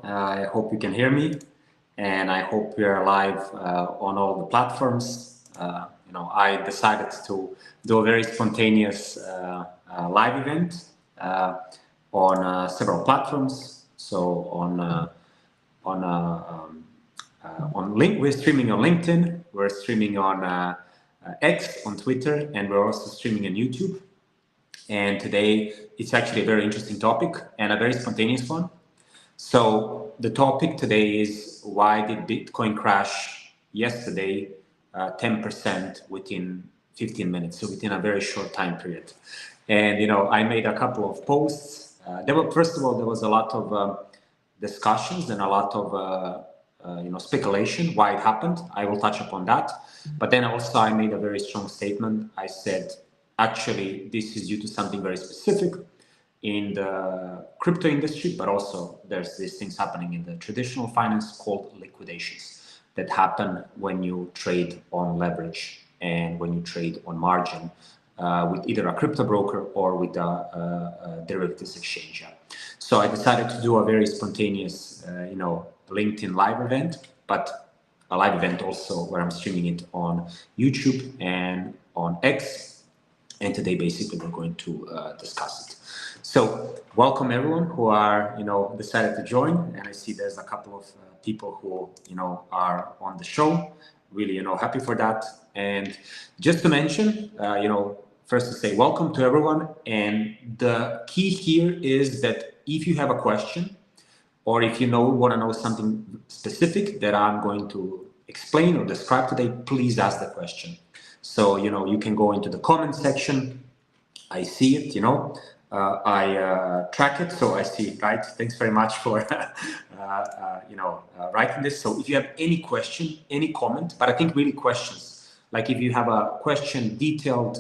I hope you can hear me, and I hope we are live on all the platforms. I decided to do a very spontaneous live event on several platforms. So we're streaming on LinkedIn, we're streaming on X, on Twitter, and we're also streaming on YouTube. And today it's actually a very interesting topic and a very spontaneous one. So the topic today is, why did Bitcoin crash yesterday 10% within 15 minutes, so within a very short time period? And I made a couple of posts. First of all, there was a lot of discussions and a lot of speculation why it happened. I will touch upon that. But then also I made a very strong statement. I said, actually, this is due to something very specific in the crypto industry, but also there's these things happening in the traditional finance called liquidations that happen when you trade on leverage and when you trade on margin with either a crypto broker or with a derivatives exchange. So I decided to do a very spontaneous, LinkedIn live event, but a live event also where I'm streaming it on YouTube and on X. And today, basically, we're going to discuss it. So, welcome everyone who are, decided to join. And I see there's a couple of people who, are on the show. Really, happy for that. And just to mention, first to say welcome to everyone. And the key here is that if you have a question, or if you want to know something specific that I'm going to explain or describe today, please ask the question. So, you can go into the comment section. I see it, I track it, so I see it, right? Thanks very much for, writing this. So if you have any question, any comment, but I think really questions, like if you have a question detailed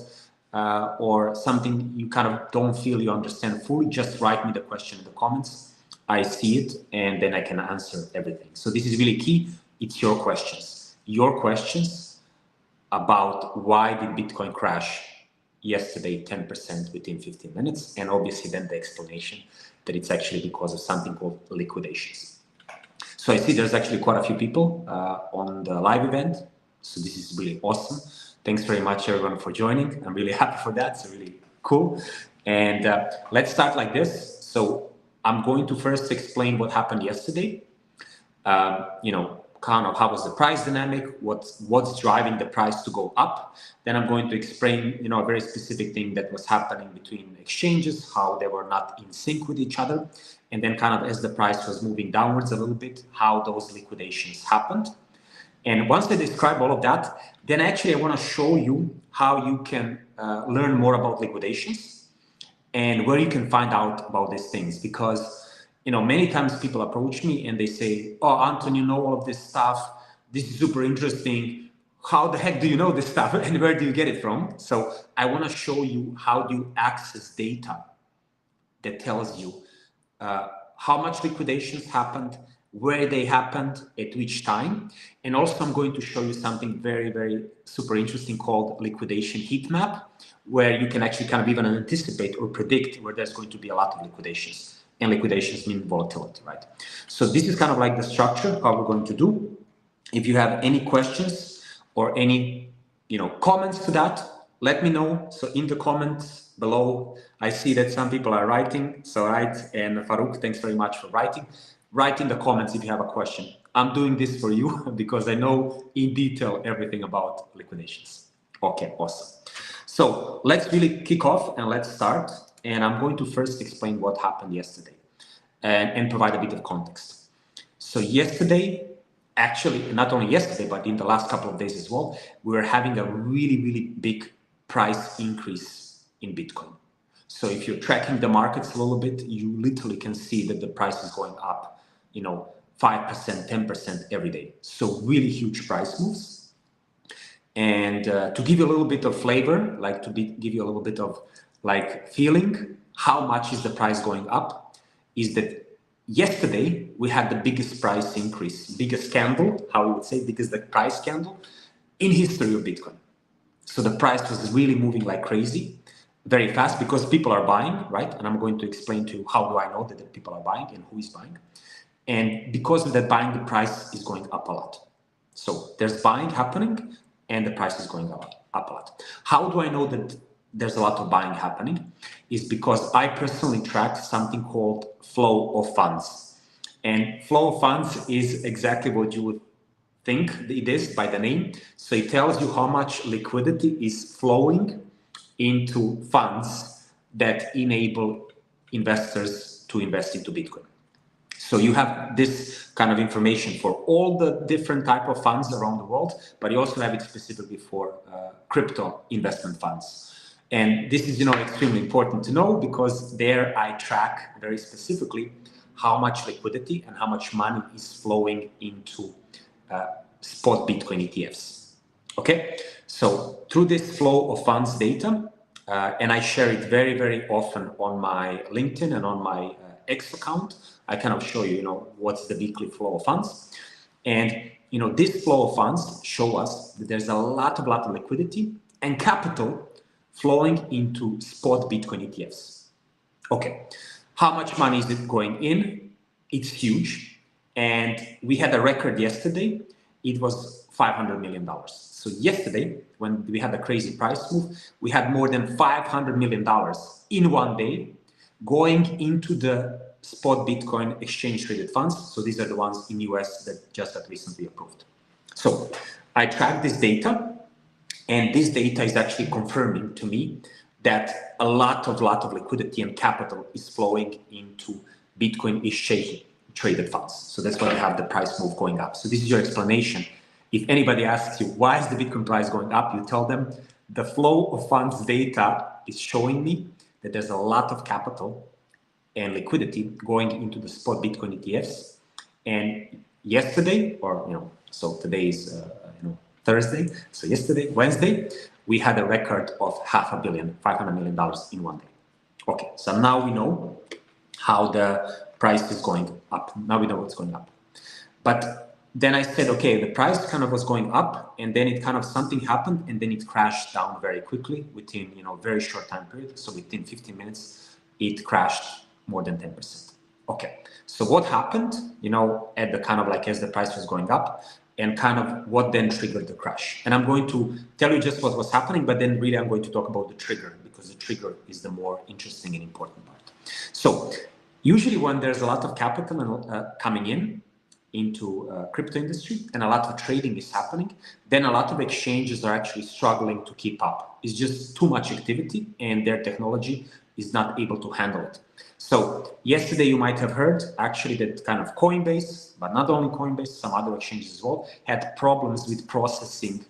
or something you kind of don't feel you understand fully, just write me the question in the comments. I see it, and then I can answer everything. So this is really key. It's your questions. Your questions about why did Bitcoin crash yesterday 10% within 15 minutes, and obviously then the explanation that it's actually because of something called liquidations. So I see there's actually quite a few people on the live event, so this is really awesome. Thanks very much everyone for joining. I'm really happy for that. It's really cool. And let's start like this. So I'm going to first explain what happened yesterday. Kind of how was the price dynamic, what's driving the price to go up. Then I'm going to explain, a very specific thing that was happening between exchanges, how they were not in sync with each other. And then kind of as the price was moving downwards a little bit, how those liquidations happened. And once I describe all of that, then actually I want to show you how you can learn more about liquidations and where you can find out about these things. Because many times people approach me and they say, oh, Anton, you know all of this stuff. This is super interesting. How the heck do you know this stuff? And where do you get it from? So I want to show you how do you access data that tells you how much liquidations happened, where they happened, at which time. And also I'm going to show you something very, very super interesting called liquidation heat map, where you can actually kind of even anticipate or predict where there's going to be a lot of liquidations. And liquidations mean volatility, right? So this is kind of like the structure, how we're going to do. If you have any questions or any, comments to that, let me know. So in the comments below, I see that some people are writing. So right, and Farouk, thanks very much for writing. Write in the comments if you have a question. I'm doing this for you because I know in detail everything about liquidations. Okay, awesome. So let's really kick off and let's start. And I'm going to first explain what happened yesterday and provide a bit of context. So yesterday, actually, not only yesterday, but in the last couple of days as well, we were having a really, really big price increase in Bitcoin. So if you're tracking the markets a little bit, you literally can see that the price is going up, 5%, 10% every day. So really huge price moves. And to give you a little bit of flavor, give you a little bit of feeling how much is the price going up, is that yesterday we had the biggest price increase, biggest candle, how we would say, because the price candle in history of Bitcoin. So the price was really moving like crazy, very fast, because people are buying, right? And I'm going to explain to you how do I know that people are buying and who is buying. And because of that buying, the price is going up a lot. So there's buying happening and the price is going up a lot. How do I know that there's a lot of buying happening? Is because I personally track something called flow of funds. And flow of funds is exactly what you would think it is by the name. So it tells you how much liquidity is flowing into funds that enable investors to invest into Bitcoin. So you have this kind of information for all the different type of funds around the world, but you also have it specifically for crypto investment funds. And this is, extremely important to know because there I track very specifically how much liquidity and how much money is flowing into spot Bitcoin ETFs. Okay, so through this flow of funds data, and I share it very, very often on my LinkedIn and on my X account, I kind of show you, what's the weekly flow of funds. And, this flow of funds show us that there's a lot of liquidity and capital flowing into spot Bitcoin ETFs. Okay, how much money is it going in? It's huge. And we had a record yesterday. It was $500 million. So yesterday, when we had a crazy price move, we had more than $500 million in one day going into the spot Bitcoin exchange traded funds. So these are the ones in US that just got recently approved. So I track this data, and this data is actually confirming to me that a lot of liquidity and capital is flowing into Bitcoin exchange traded funds. So that's why we have the price move going up. So this is your explanation. If anybody asks you, why is the Bitcoin price going up? You tell them the flow of funds data is showing me that there's a lot of capital and liquidity going into the spot Bitcoin ETFs. And yesterday, or, so today is, Thursday. So yesterday, Wednesday, we had a record of $500 million in one day. Okay, so now we know how the price is going up. Now we know what's going up. But then I said, okay, the price kind of was going up, and then it kind of something happened, and then it crashed down very quickly within, very short time period. So within 15 minutes, it crashed more than 10%. Okay, so what happened, at the kind of like as the price was going up, and kind of what then triggered the crash. And I'm going to tell you just what was happening, but then really I'm going to talk about the trigger, because the trigger is the more interesting and important part. So usually when there's a lot of capital coming into crypto industry and a lot of trading is happening, then a lot of exchanges are actually struggling to keep up. It's just too much activity and their technology is not able to handle it. So yesterday you might have heard actually that kind of Coinbase, but not only Coinbase, some other exchanges as well, had problems with processing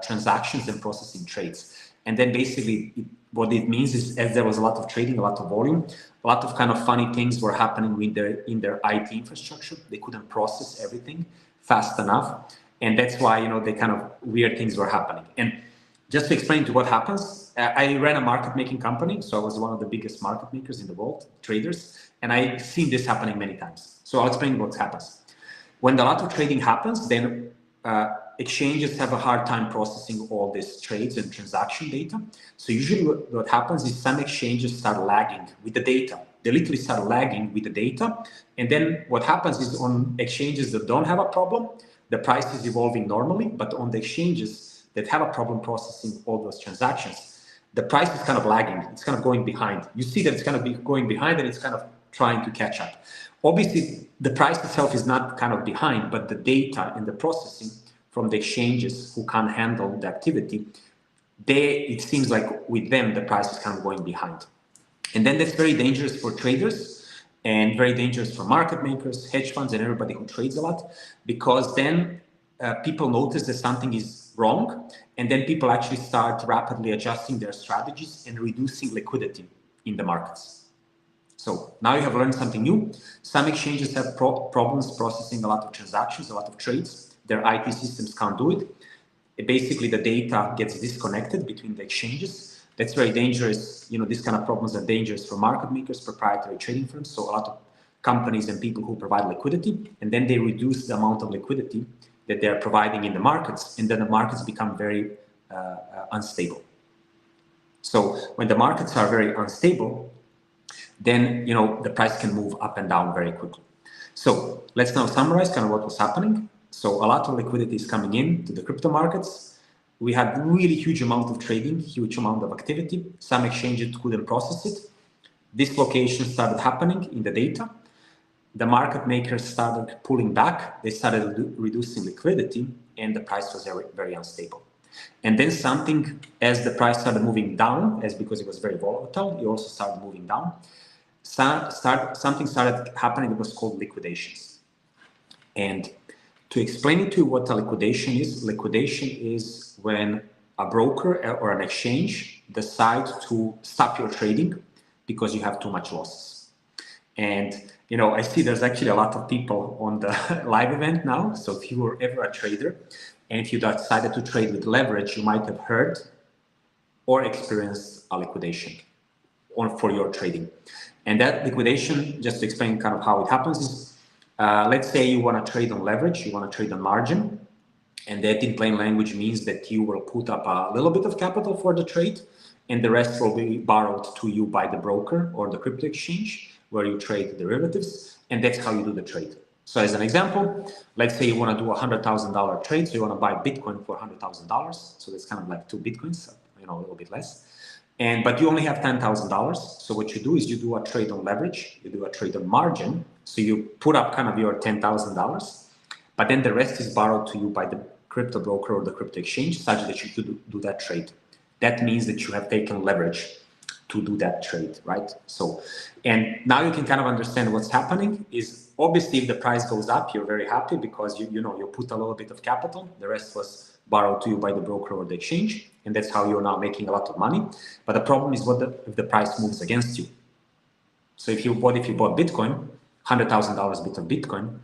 transactions and processing trades. And then basically what it means is, as there was a lot of trading, a lot of volume, a lot of kind of funny things were happening with in their IT infrastructure. They couldn't process everything fast enough. And that's why, they kind of weird things were happening. And just to explain to what happens, I ran a market making company. So I was one of the biggest market makers in the world, traders. And I've seen this happening many times. So I'll explain what happens. When a lot of trading happens, then exchanges have a hard time processing all these trades and transaction data. So usually what happens is some exchanges start lagging with the data. They literally start lagging with the data. And then what happens is on exchanges that don't have a problem, the price is evolving normally, but on the exchanges that have a problem processing all those transactions, the price is kind of lagging. It's kind of going behind. You see that it's kind of going behind and it's kind of trying to catch up. Obviously, the price itself is not kind of behind, but the data and the processing from the exchanges who can't handle the activity, it seems like with them, the price is kind of going behind. And then that's very dangerous for traders and very dangerous for market makers, hedge funds, and everybody who trades a lot, because then people notice that something is wrong, and then people actually start rapidly adjusting their strategies and reducing liquidity in the markets. So now you have learned something new. Some exchanges have problems processing a lot of transactions, a lot of trades. Their IT systems can't do it. Basically, the data gets disconnected between the exchanges. That's very dangerous. These kind of problems are dangerous for market makers, proprietary trading firms. So a lot of companies and people who provide liquidity, and then they reduce the amount of liquidity that they're providing in the markets, and then the markets become very unstable. So when the markets are very unstable, then the price can move up and down very quickly. So let's now summarize kind of what was happening. So a lot of liquidity is coming in to the crypto markets. We had really huge amount of trading, huge amount of activity. Some exchanges couldn't process it. Dislocation started happening in the data. The market makers started pulling back. They started reducing liquidity, and the price was very, very unstable. And then something, as the price started moving down, as because it was very volatile, it also started moving down. Something started happening that was called liquidations. And to explain it to you what a liquidation is when a broker or an exchange decide to stop your trading because you have too much losses. And I see there's actually a lot of people on the live event now. So if you were ever a trader and if you decided to trade with leverage, you might have heard or experienced a liquidation for your trading. And that liquidation, just to explain kind of how it happens, is let's say you want to trade on leverage, you want to trade on margin, and that in plain language means that you will put up a little bit of capital for the trade, and the rest will be borrowed to you by the broker or the crypto exchange where you trade derivatives, and that's how you do the trade. So as an example, let's say you want to do $100,000 trade, so you want to buy Bitcoin for $100,000, so that's kind of like 2 Bitcoins, a little bit less. But you only have $10,000. So what you do is you do a trade on leverage, you do a trade on margin. So you put up kind of your $10,000, but then the rest is borrowed to you by the crypto broker or the crypto exchange such that you could do that trade. That means that you have taken leverage to do that trade, right? So, and now you can kind of understand what's happening is obviously if the price goes up, you're very happy because you put a little bit of capital. The rest was borrowed to you by the broker or the exchange, and that's how you're now making a lot of money. But the problem is if the price moves against you. So if you bought Bitcoin, $100,000 bit of Bitcoin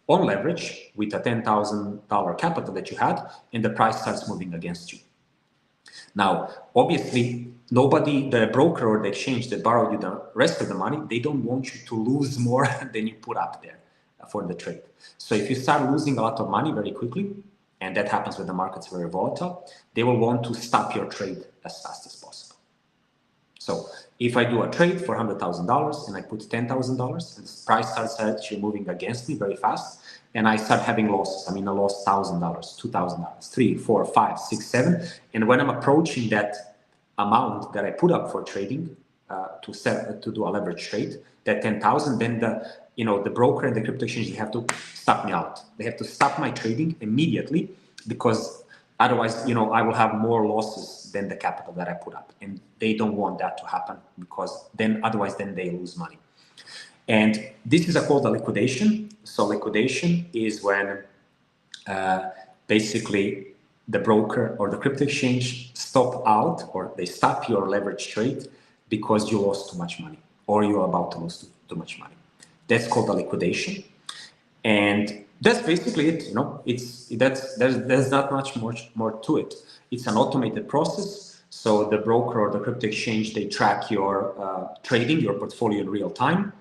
on leverage with a $10,000 capital that you had, and the price starts moving against you. Now, obviously, the broker or the exchange that borrowed you the rest of the money, they don't want you to lose more than you put up there for the trade. So if you start losing a lot of money very quickly, and that happens when the market's very volatile, they will want to stop your trade as fast as possible. So if I do a trade for $100,000 and I put $10,000 and the price starts actually moving against me very fast, and I start having losses. I lost $1,000, $2,000, $3,000, $4,000, $5,000, $6,000, $7,000. And when I'm approaching that amount that I put up for trading to do a leverage trade, that 10,000, then the broker and the crypto exchange, they have to stop me out. They have to stop my trading immediately because otherwise, I will have more losses than the capital that I put up. And they don't want that to happen because otherwise they lose money. And this is called a liquidation. So liquidation is when basically the broker or the crypto exchange stop out or they stop your leverage trade because you lost too much money or you're about to lose too much money. That's called a liquidation. And that's basically it. There's not much more to it. It's an automated process. So the broker or the crypto exchange, they track your trading, your portfolio in real time.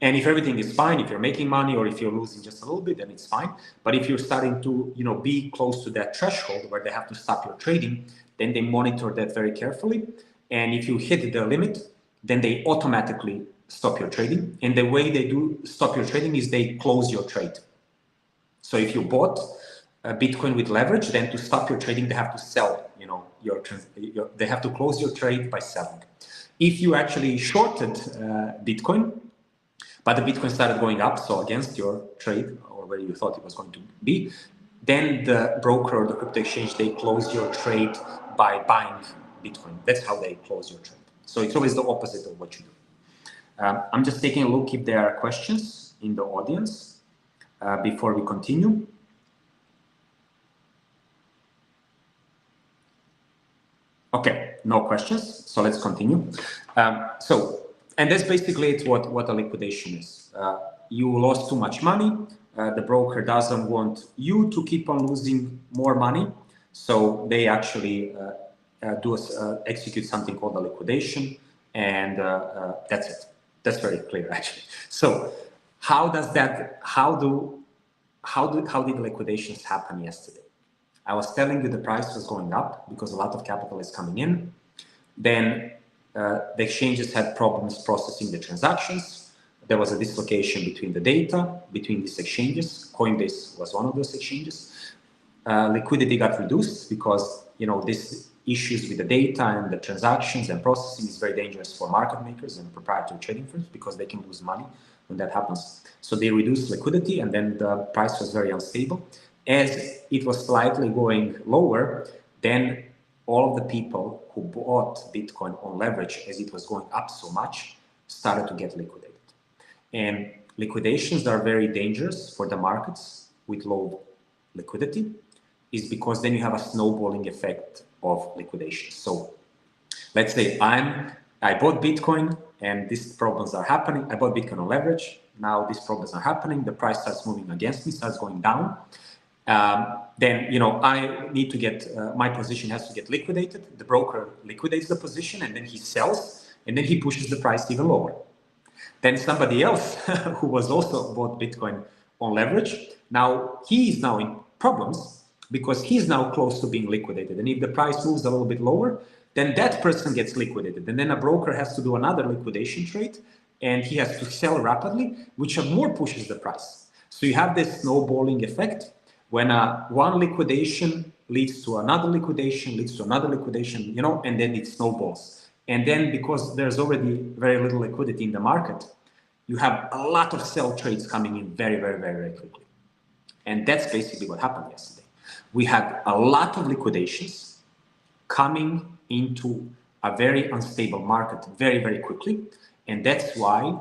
And if everything is fine, if you're making money or if you're losing just a little bit, then it's fine. But if you're starting to, be close to that threshold where they have to stop your trading, then they monitor that very carefully. And if you hit the limit, then they automatically stop your trading. And the way they do stop your trading is they close your trade. So if you bought Bitcoin with leverage, then to stop your trading, they have to sell, they have to close your trade by selling. If you actually shorted Bitcoin, but the Bitcoin started going up, so against your trade or where you thought it was going to be, then the broker or the crypto exchange, they close your trade by buying Bitcoin. That's how they close your trade. So it's always the opposite of what you do. I'm just taking a look if there are questions in the audience before we continue. Okay, no questions, so let's continue. And that's basically it, what a liquidation is. You lost too much money. The broker doesn't want you to keep on losing more money. So they actually execute something called a liquidation. And that's it. That's very clear, actually. So how did liquidations happen yesterday? I was telling you the price was going up because a lot of capital is coming in. Then the exchanges had problems processing the transactions. there was a dislocation between the data, between these exchanges. Coinbase was one of those exchanges. Liquidity got reduced because, this issues with the data and the transactions and processing is very dangerous for market makers and proprietary trading firms because they can lose money when that happens. So they reduced liquidity, and then the price was very unstable. As it was slightly going lower, then all of the people who bought Bitcoin on leverage as it was going up so much started to get liquidated. And liquidations are very dangerous for the markets with low liquidity, is because then you have a snowballing effect of liquidation. So let's say I bought Bitcoin and these problems are happening. I bought Bitcoin on leverage. Now these problems are happening. The price starts moving against me, starts going down. Then, I need to get, my position has to get liquidated. The broker liquidates the position and then he sells and then he pushes the price even lower. Then somebody else who was also bought Bitcoin on leverage, now he is now in problems because he's now close to being liquidated. And if the price moves a little bit lower, then that person gets liquidated. And then a broker has to do another liquidation trade and he has to sell rapidly, which more pushes the price. So you have this snowballing effect when one liquidation leads to another liquidation, leads to another liquidation, and then it snowballs. And then because there's already very little liquidity in the market, you have a lot of sell trades coming in very, very, very, very quickly. And that's basically what happened yesterday. We had a lot of liquidations coming into a very unstable market very, very quickly. And that's why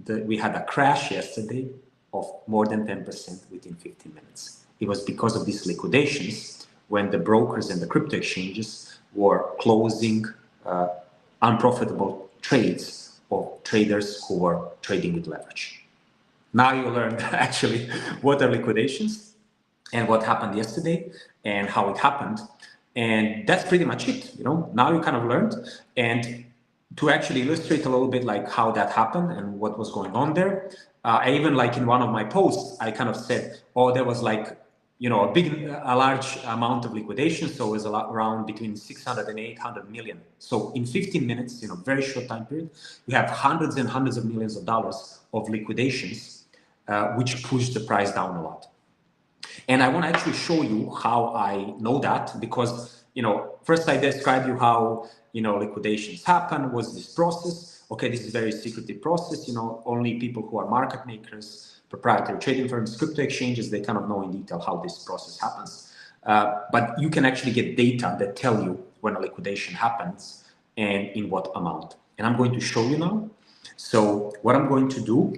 we had a crash yesterday of more than 10% within 15 minutes. It was because of these liquidations when the brokers and the crypto exchanges were closing unprofitable trades of traders who were trading with leverage. Now you learned actually what are liquidations and what happened yesterday and how it happened. And that's pretty much it. Now you kind of learned. And to actually illustrate a little bit like how that happened and what was going on there, I even like in one of my posts, I kind of said, oh, there was like, a large amount of liquidation. So it was around between 600 and 800 million. So in 15 minutes, very short time period, you have hundreds and hundreds of millions of dollars of liquidations, which pushed the price down a lot. And I want to actually show you how I know that because, first I described you how, liquidations happen, what's this process. Okay, this is a very secretive process, only people who are market makers, proprietary trading firms, crypto exchanges, they kind of know in detail how this process happens. But you can actually get data that tell you when a liquidation happens and in what amount. And I'm going to show you now. So what I'm going to do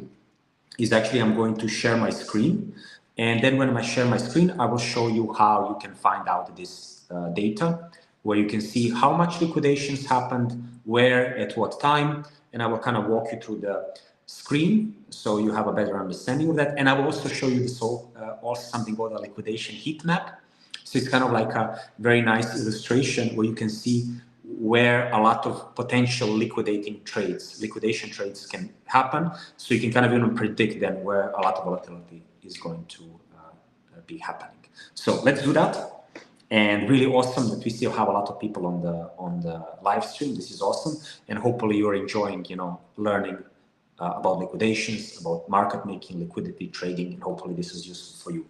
is actually I'm going to share my screen. And then when I share my screen, I will show you how you can find out this data, where you can see how much liquidations happened, where, at what time, and I will kind of walk you through the screen so you have a better understanding of that. And I will also show you also something called a liquidation heat map. So it's kind of like a very nice illustration where you can see where a lot of potential liquidation trades can happen. So you can kind of even predict then where a lot of volatility is going to be happening. So let's do that. And really awesome that we still have a lot of people on the live stream. This is awesome. And hopefully you're enjoying, learning about liquidations, about market making, liquidity, trading, and hopefully this is useful for you.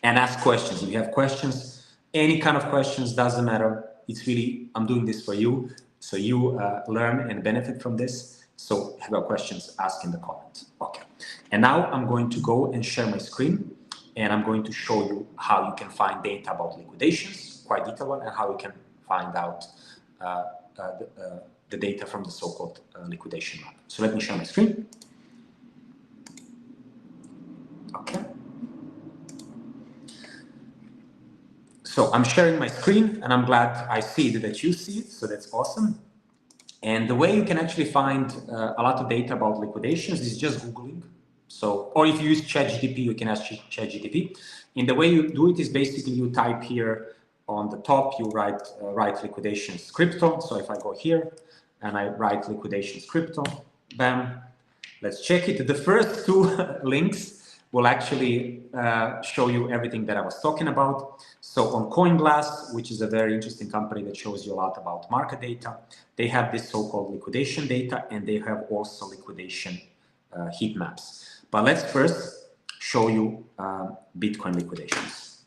And ask questions. If you have questions, any kind of questions, doesn't matter. It's really, I'm doing this for you. So you learn and benefit from this. So if you have questions, ask in the comments. Okay. And now I'm going to go and share my screen. And I'm going to show you how you can find data about liquidations, quite detailed one, and how you can find out the data from the so-called liquidation map. So let me share my screen. Okay. So I'm sharing my screen, and I'm glad I see that you see it. So that's awesome. And the way you can actually find a lot of data about liquidations is just Googling. So, or if you use ChatGPT, you can ask ChatGPT. And the way you do it is basically you type here on the top, you write liquidations crypto. So if I go here and I write liquidations crypto, bam, let's check it. The first two links will actually show you everything that I was talking about. So on CoinGlass, which is a very interesting company that shows you a lot about market data, they have this so-called liquidation data, and they have also liquidation heat maps. But let's first show you Bitcoin liquidations.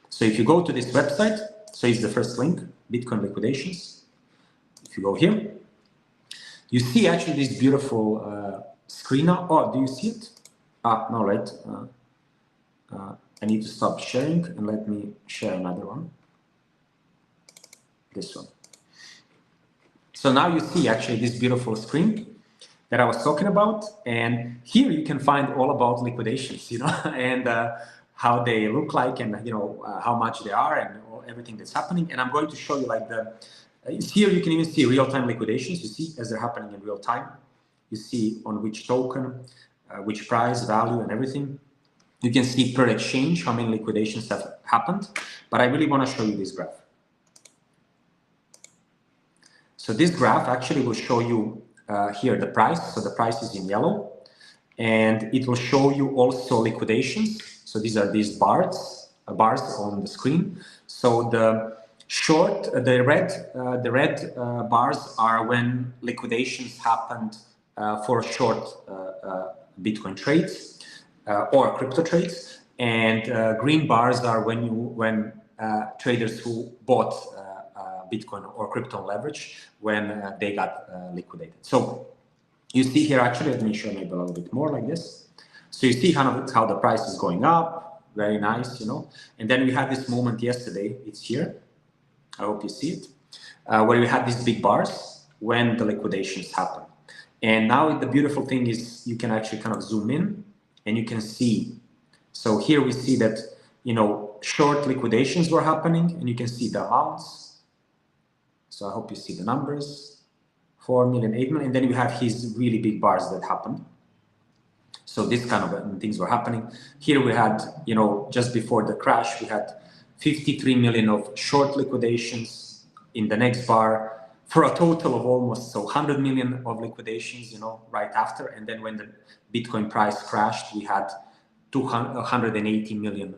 So if you go to this website, so it's the first link, Bitcoin liquidations. If you go here, you see actually this beautiful screen now. Oh, do you see it? Ah, no, right. I need to stop sharing and let me share another one. This one. So now you see actually this beautiful screen that I was talking about, and here you can find all about liquidations, you know, and how they look like, and you know how much they are, and everything that's happening. And I'm going to show you like the here you can even see real-time liquidations. You see as they're happening in real time. You see on which token, which price, value, and everything. You can see per exchange how many liquidations have happened. But I really want to show you this graph. So this graph actually will show you here the price. So the price is in yellow, and it will show you also liquidations. So these are these bars on the screen. So the red bars are when liquidations happened for short Bitcoin trades or crypto trades, and green bars are when traders who bought Bitcoin or crypto leverage when they got liquidated. So you see here actually, let me show maybe a little bit more like this. So you see kind of how the price is going up, very nice, you know. And then we had this moment yesterday, it's here. I hope you see it, where we had these big bars when the liquidations happen. And now the beautiful thing is you can actually kind of zoom in and you can see. So here we see that, you know, short liquidations were happening, and you can see the amounts. So I hope you see the numbers, 4 million, 8 million, and then you have his really big bars that happened. So this kind of things were happening. Here we had, you know, just before the crash, we had 53 million of short liquidations in the next bar for a total of almost 100 million of liquidations, you know, right after. And then when the Bitcoin price crashed, we had 180 million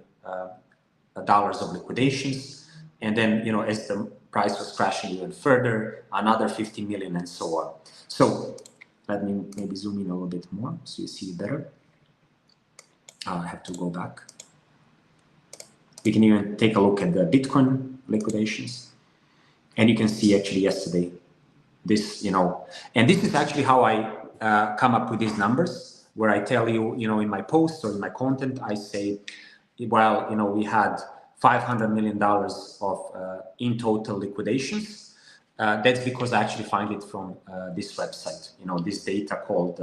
dollars of liquidations. And then, you know, as the price was crashing even further, another 50 million and so on. So let me maybe zoom in a little bit more so you see it better. I have to go back. We can even take a look at the Bitcoin liquidations. And you can see actually yesterday, this, you know, and this is actually how I come up with these numbers, where I tell you, you know, in my posts or in my content, I say, well, you know, we had $500 million of in total liquidations. That's because I actually find it from this website, you know, this data called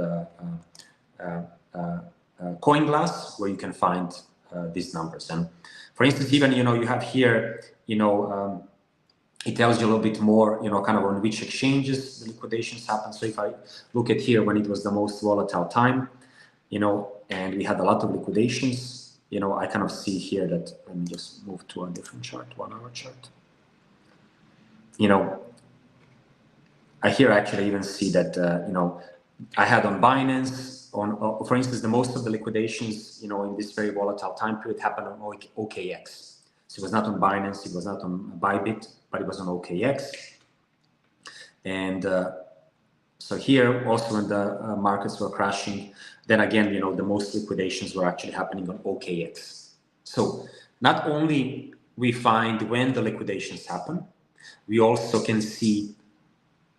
Coinbase, where you can find these numbers. And for instance, even, you know, you have here, you know, it tells you a little bit more, you know, kind of on which exchanges the liquidations happen. So if I look at here when it was the most volatile time, you know, and we had a lot of liquidations, you know, I kind of see here that, let me just move to a different chart, 1 hour chart. You know, I here actually even see that, you know, I had on Binance, on, for instance, the most of the liquidations, you know, in this very volatile time period happened on OKX. So it was not on Binance, it was not on Bybit, but it was on OKX. And so here also when the markets were crashing, then again, you know, the most liquidations were actually happening on OKX. So not only we find when the liquidations happen, we also can see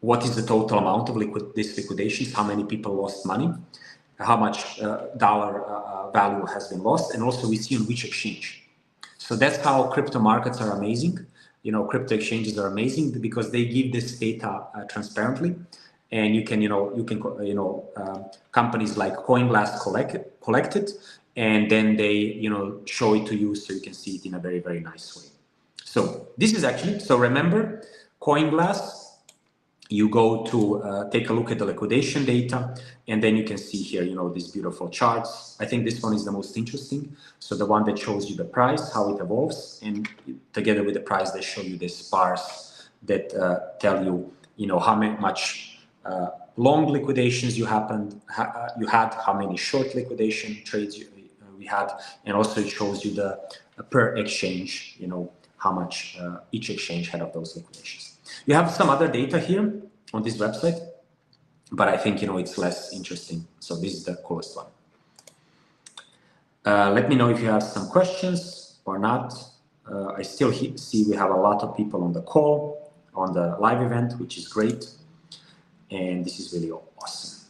what is the total amount of these liquidations, how many people lost money, how much dollar value has been lost, and also we see on which exchange. So that's how crypto markets are amazing. You know, crypto exchanges are amazing because they give this data transparently. And you can, companies like Coinbase collect it, and then they, you know, show it to you so you can see it in a very, very nice way. So this is actually, so remember, Coinbase, you go to take a look at the liquidation data, and then you can see here, you know, these beautiful charts. I think this one is the most interesting. So the one that shows you the price, how it evolves, and together with the price, they show you these bars that tell you, you know, how much long liquidations you had, how many short liquidation trades we had, and also it shows you the per exchange, you know, how much each exchange had of those liquidations. You have some other data here on this website, but I think, it's less interesting. So this is the coolest one. Let me know if you have some questions or not. I still see we have a lot of people on the call, on the live event, which is great. And this is really awesome.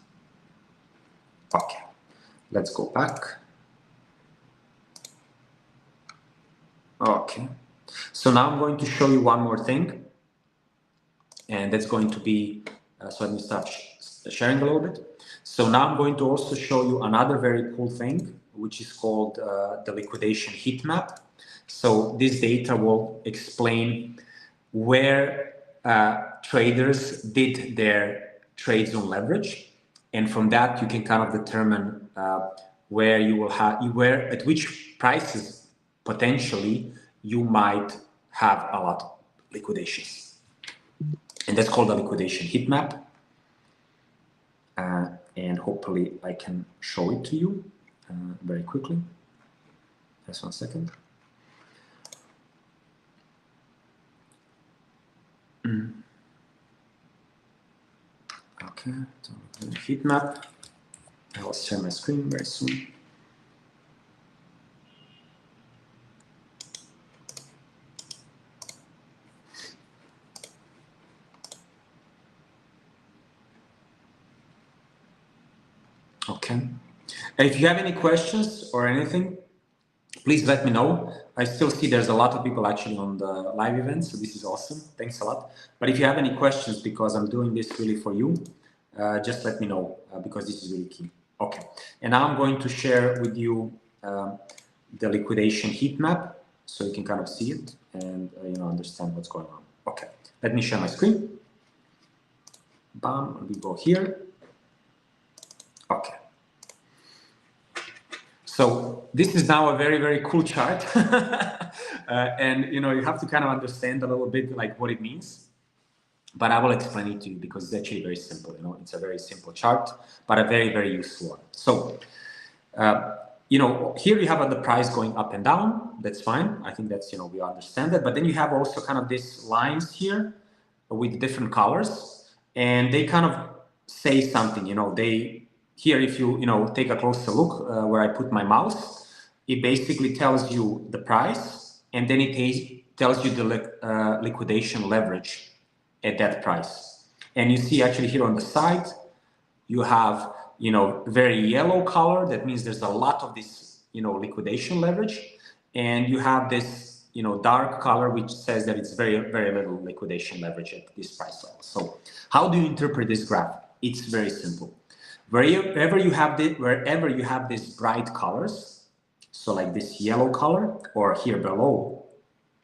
Okay, let's go back. Okay, so now I'm going to show you one more thing. And that's going to be, so let me start sharing a little bit. So now I'm going to also show you another very cool thing, which is called the liquidation heat map. So this data will explain where traders did their trades on leverage. And from that, you can kind of determine where you will have, at which prices potentially you might have a lot of liquidations. And that's called the liquidation heat map. And hopefully I can show it to you very quickly. Just 1 second. Okay, so the heat map. I will share my screen very soon. Okay. If you have any questions or anything, please let me know. I still see there's a lot of people actually on the live event, so this is awesome. Thanks a lot. But if you have any questions, because I'm doing this really for you, just let me know, because this is really key. Okay. And now I'm going to share with you the liquidation heat map, so you can kind of see it and understand what's going on. Okay. Let me share my screen. Bam. We go here. Okay. So this is now a very, very cool chart. And, you have to kind of understand a little bit like what it means. But I will explain it to you because it's actually very simple. It's a very simple chart, but a very, very useful one. So, here you have the price going up and down. That's fine. I think that's, we understand that. But then you have also kind of these lines here with different colors, and they kind of say something, here, if you take a closer look where I put my mouse, it basically tells you the price, and then it tells you the liquidation leverage at that price. And you see actually here on the side, you have very yellow color. That means there's a lot of this liquidation leverage, and you have this dark color which says that it's very, very little liquidation leverage at this price level. So how do you interpret this graph? It's very simple. Wherever you have these bright colors, so like this yellow color or here below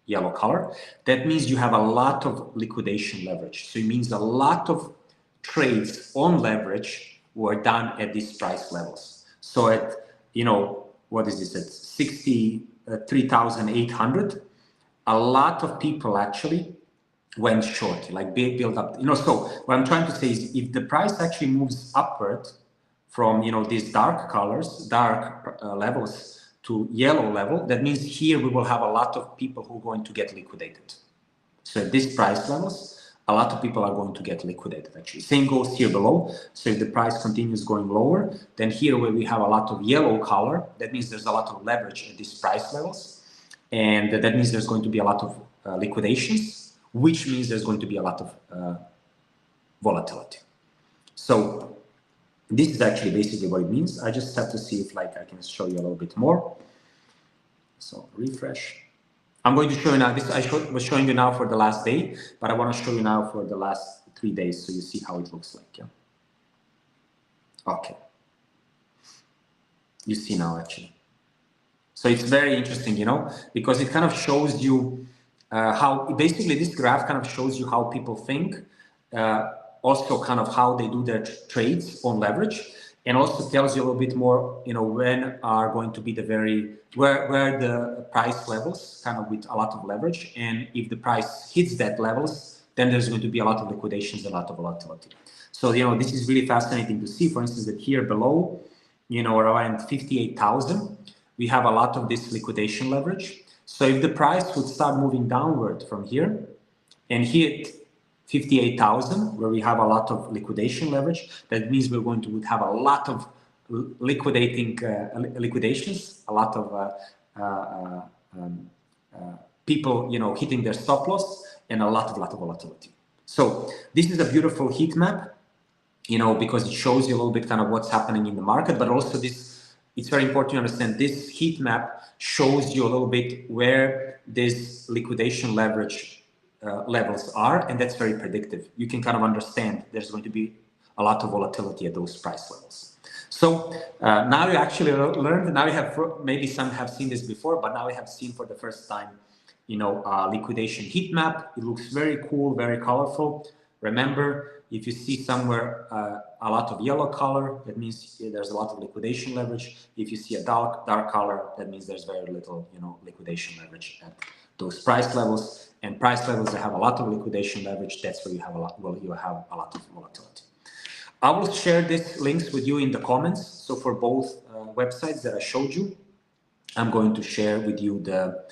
yellow color, that means you have a lot of liquidation leverage. So it means a lot of trades on leverage were done at these price levels. So at, what is this, at 63,800, a lot of people actually went short, like build up, so what I'm trying to say is if the price actually moves upward from, these dark colors, levels to yellow level, that means here we will have a lot of people who are going to get liquidated. So at these price levels, a lot of people are going to get liquidated actually. Same goes here below. So if the price continues going lower, then here where we have a lot of yellow color, that means there's a lot of leverage at these price levels. And that means there's going to be a lot of liquidations, which means there's going to be a lot of volatility. So this is actually basically what it means. I just have to see if I can show you a little bit more. So refresh. I'm going to show you now, this I was showing you now for the last day, but I want to show you now for the last 3 days so you see how it looks like. Yeah. Okay. You see now actually. So it's very interesting, because it kind of shows you how basically this graph kind of shows you how people think, also kind of how they do their trades on leverage, and also tells you a little bit more, when are going to be the where the price levels kind of with a lot of leverage, and if the price hits that levels, then there's going to be a lot of liquidations, a lot of volatility. So, this is really fascinating to see, for instance, that here below, around 58,000, we have a lot of this liquidation leverage. So if the price would start moving downward from here and hit 58,000, where we have a lot of liquidation leverage. That means we're going to have a lot of liquidations, a lot of people, hitting their stop loss, and a lot of volatility. So this is a beautiful heat map, because it shows you a little bit kind of what's happening in the market, but also it's very important to understand this heat map shows you a little bit where this liquidation leverage levels are, and that's very predictive. You can kind of understand there's going to be a lot of volatility at those price levels. So now you actually learned. Now you have, maybe some have seen this before, but now we have seen for the first time, liquidation heat map. It looks very cool, very colorful. Remember, if you see somewhere a lot of yellow color, that means there's a lot of liquidation leverage. If you see a dark color, that means there's very little, liquidation leverage at those price levels. And price levels that have a lot of liquidation leverage, that's where you have a lot. Well, you have a lot of volatility. I will share these links with you in the comments. So for both websites that I showed you, I'm going to share with you the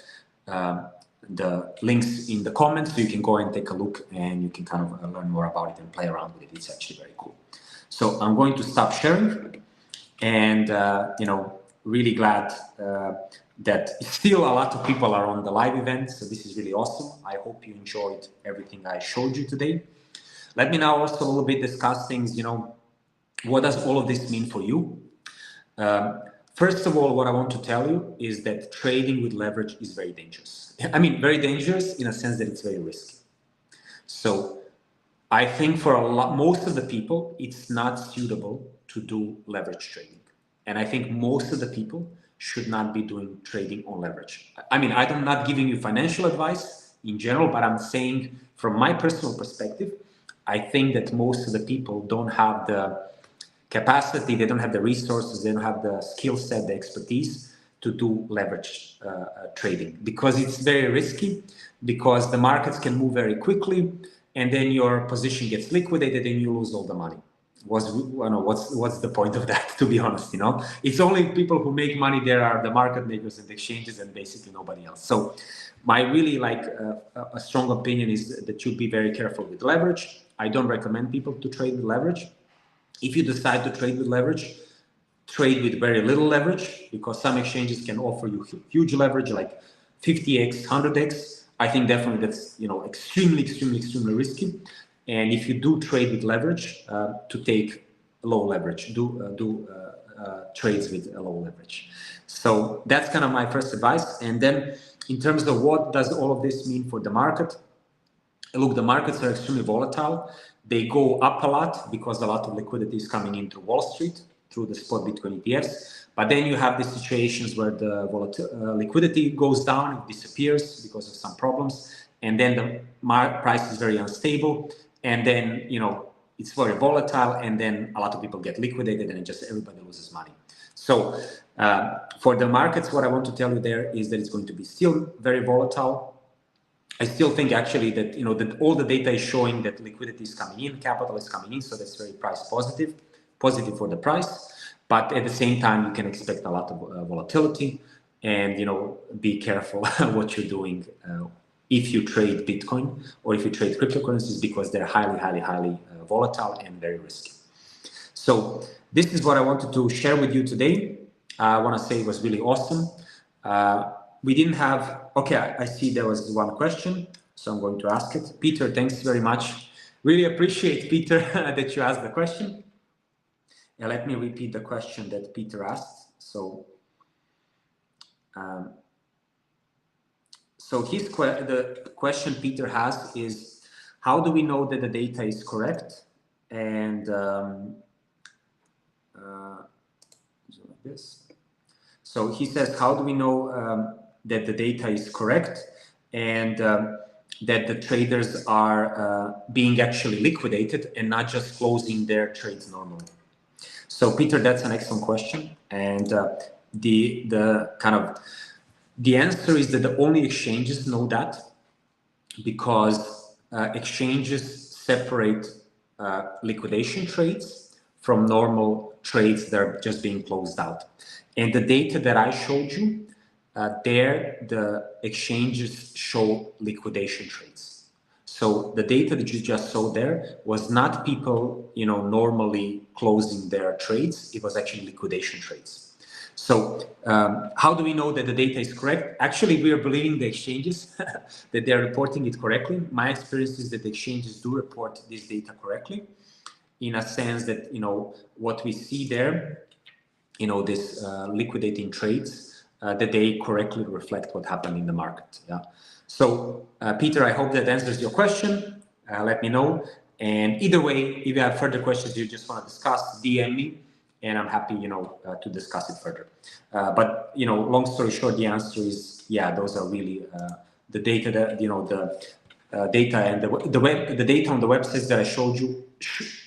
links in the comments, so you can go and take a look and you can kind of learn more about it and play around with it. It's actually very cool. So I'm going to stop sharing, and really glad that still a lot of people are on the live event. So this is really awesome. I hope you enjoyed everything I showed you today. Let me now also a little bit discuss things, what does all of this mean for you? First of all, what I want to tell you is that trading with leverage is very dangerous. I mean, very dangerous in a sense that it's very risky. So I think for most of the people, it's not suitable to do leverage trading. And I think most of the people should not be doing trading on leverage. I mean, I'm not giving you financial advice in general, but I'm saying from my personal perspective, I think that most of the people don't have the capacity, they don't have the resources, they don't have the skill set, the expertise to do leverage trading, because it's very risky, because the markets can move very quickly, and then your position gets liquidated and you lose all the money. What's the point of that, to be honest? It's only people who make money there are the market makers and the exchanges, and basically nobody else. So my really a strong opinion is that you be very careful with leverage. I don't recommend people to trade with leverage. If you decide to trade with leverage, trade with very little leverage, because some exchanges can offer you huge leverage, like 50x, 100x. I think definitely that's extremely risky. And if you do trade with leverage, to take low leverage, do trades with a low leverage. So that's kind of my first advice. And then in terms of what does all of this mean for the market? Look, the markets are extremely volatile. They go up a lot because a lot of liquidity is coming into Wall Street through the spot Bitcoin ETFs. But then you have these situations where the liquidity goes down, it disappears because of some problems, and then the price is very unstable, and then it's very volatile, and then a lot of people get liquidated, and just everybody loses money. So for the markets, what I want to tell you there is that it's going to be still very volatile. I still think actually that that all the data is showing that liquidity is coming in, capital is coming in, so that's very price positive for the price. But at the same time, you can expect a lot of volatility, and be careful what you're doing if you trade Bitcoin or if you trade cryptocurrencies, because they're highly volatile and very risky. So this is what I wanted to share with you today. I want to say it was really awesome. We didn't have, okay, I see there was one question, so I'm going to ask it. Peter, thanks very much. Really appreciate, Peter, that you asked the question. Now, let me repeat the question that Peter asked. So the question Peter has is, how do we know that the data is correct? And like this. So he says, how do we know that the data is correct, and that the traders are being actually liquidated and not just closing their trades normally? So Peter, that's an excellent question, and the answer is that the only exchanges know that, because exchanges separate liquidation trades from normal trades that are just being closed out. And the data that I showed you, the exchanges show liquidation trades. So the data that you just saw there was not people, normally closing their trades. It was actually liquidation trades. So how do we know that the data is correct? Actually, we are believing the exchanges that they're reporting it correctly. My experience is that the exchanges do report this data correctly, in a sense that, what we see there, this liquidating trades, that they correctly reflect what happened in the market. Yeah. So, Peter, I hope that answers your question. Let me know. And either way, if you have further questions you just want to discuss, DM me, and I'm happy, to discuss it further. But, long story short, the answer is, yeah, those are really the data that, the data and the data on the websites that I showed you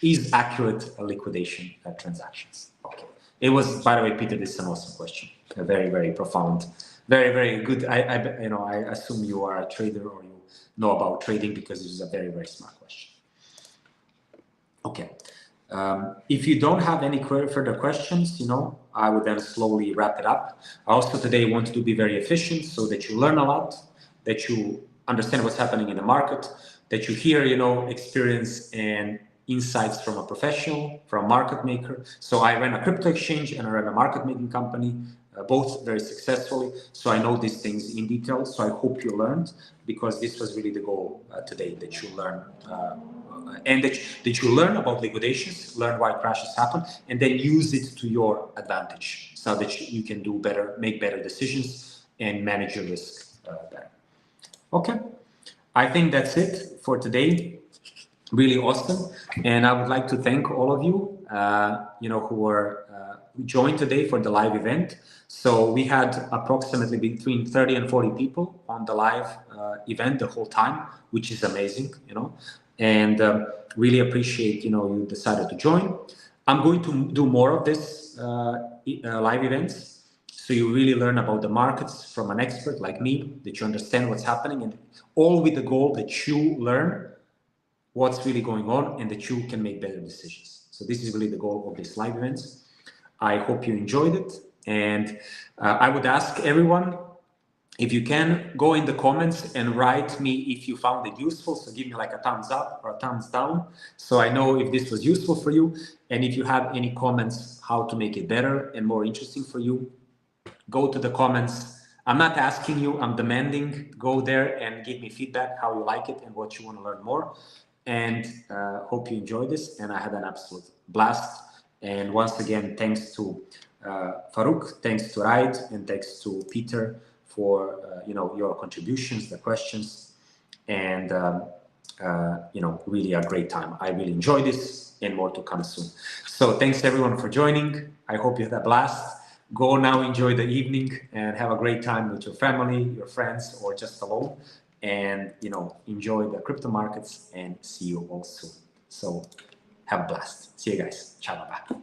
is accurate liquidation transactions. Okay. It was, by the way, Peter, this is an awesome question. A very, very profound, very, very good. I assume you are a trader or you know about trading, because this is a very, very smart question. Okay. If you don't have any further questions, I would then slowly wrap it up. I also today wanted to be very efficient so that you learn a lot, that you understand what's happening in the market, that you hear, experience and insights from a professional, from a market maker. So I ran a crypto exchange and I ran a market making company, both very successfully. So I know these things in detail. So I hope you learned, because this was really the goal today, that you learn and that you learn about liquidations, learn why crashes happen, and then use it to your advantage so that you can do better, make better decisions and manage your risk better. Okay. I think that's it for today. Really awesome. And I would like to thank all of you, who joined today for the live event. So we had approximately between 30 and 40 people on the live event the whole time, which is amazing, and really appreciate, you decided to join. I'm going to do more of this live events. So you really learn about the markets from an expert like me, that you understand what's happening, and all with the goal that you learn what's really going on and that you can make better decisions. So this is really the goal of these live events. I hope you enjoyed it. And I would ask everyone, if you can, go in the comments and write me if you found it useful. So give me like a thumbs up or a thumbs down, so I know if this was useful for you. And if you have any comments how to make it better and more interesting for you, go to the comments. I'm not asking you, I'm demanding. Go there and give me feedback, how you like it and what you want to learn more. And hope you enjoy this. And I had an absolute blast. And once again, thanks to Farouk, thanks to Raid, and thanks to Peter for your contributions, the questions, and really a great time. I really enjoyed this, and more to come soon. So thanks everyone for joining. I hope you had a blast. Go now, enjoy the evening, and have a great time with your family, your friends, or just alone. And enjoy the crypto markets, and see you all soon. So have a blast. See you guys. Ciao, bye.